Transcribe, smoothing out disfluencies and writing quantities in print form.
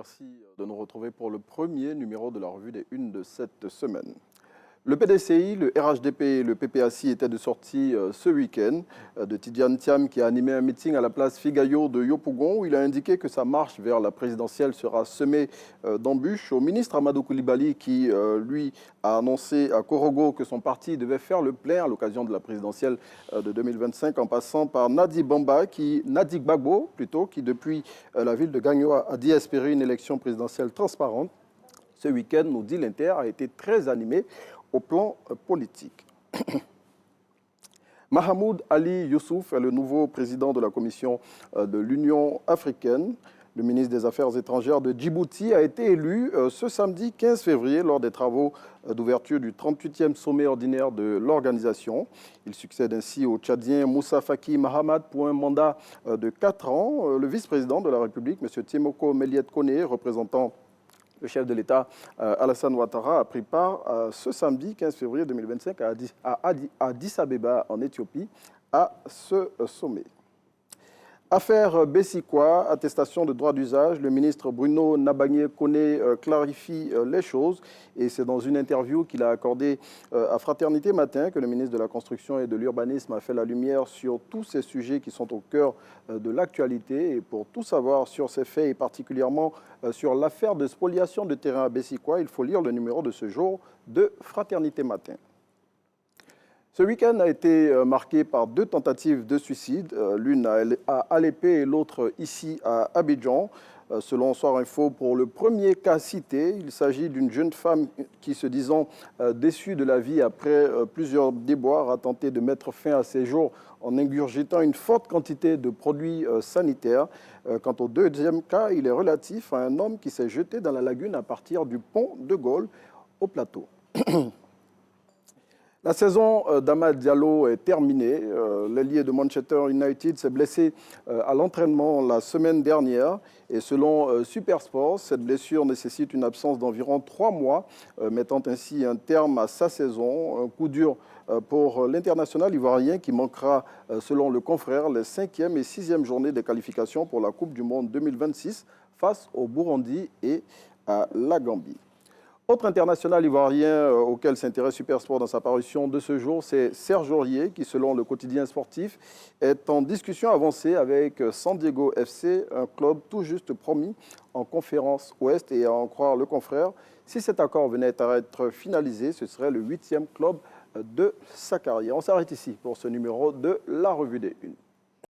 merci de nous retrouver pour le premier numéro de la revue des Unes de cette semaine. Le PDCI, le RHDP et le PPACI étaient de sortie ce week-end de Tidiane Thiam qui a animé un meeting à la place Figayo de Yopougon où il a indiqué que sa marche vers la présidentielle sera semée d'embûches. Au ministre Amadou Koulibaly qui, lui, a annoncé à Korogo que son parti devait faire le plein à l'occasion de la présidentielle de 2025 en passant par Nadi Gbagbo, qui depuis la ville de Gagno a dit espérer une élection présidentielle transparente. Ce week-end, nous dit l'Inter, a été très animé au plan politique. Mahamoud Ali Youssouf est le nouveau président de la Commission de l'Union africaine. Le ministre des Affaires étrangères de Djibouti a été élu ce samedi 15 février lors des travaux d'ouverture du 38e sommet ordinaire de l'organisation. Il succède ainsi au Tchadien Moussa Faki Mahamat pour un mandat de 4 ans. Le vice-président de la République, M. Tiemoko Meliet Kone, représentant le chef de l'État, Alassane Ouattara, a pris part ce samedi 15 février 2025 à Addis Abeba, en Éthiopie, à ce sommet. Affaire Bessikwa, attestation de droit d'usage, le ministre Bruno Nabagné-Koné clarifie les choses et c'est dans une interview qu'il a accordée à Fraternité Matin que le ministre de la Construction et de l'Urbanisme a fait la lumière sur tous ces sujets qui sont au cœur de l'actualité. Et pour tout savoir sur ces faits et particulièrement sur l'affaire de spoliation de terrain à Bessikwa, il faut lire le numéro de ce jour de Fraternité Matin. Ce week-end a été marqué par 2 tentatives de suicide, l'une à Alépé et l'autre ici à Abidjan. Selon Soir Info, pour le premier cas cité, il s'agit d'une jeune femme qui, se disant déçue de la vie après plusieurs déboires, a tenté de mettre fin à ses jours en ingurgitant une forte quantité de produits sanitaires. Quant au deuxième cas, il est relatif à un homme qui s'est jeté dans la lagune à partir du pont de Gaulle au plateau. La saison d'Amad Diallo est terminée. L'ailier de Manchester United s'est blessé à l'entraînement la semaine dernière. Et selon Supersport, cette blessure nécessite une absence d'environ 3 mois, mettant ainsi un terme à sa saison. Un coup dur pour l'international ivoirien qui manquera, selon le confrère, les 5e et 6e journées des qualifications pour la Coupe du Monde 2026 face au Burundi et à la Gambie. Autre international ivoirien auquel s'intéresse Supersport dans sa parution de ce jour, c'est Serge Aurier qui, selon le quotidien sportif, est en discussion avancée avec San Diego FC, un club tout juste promis en conférence Ouest. Et à en croire le confrère, si cet accord venait à être finalisé, ce serait le 8e club de sa carrière. On s'arrête ici pour ce numéro de la Revue des Unes.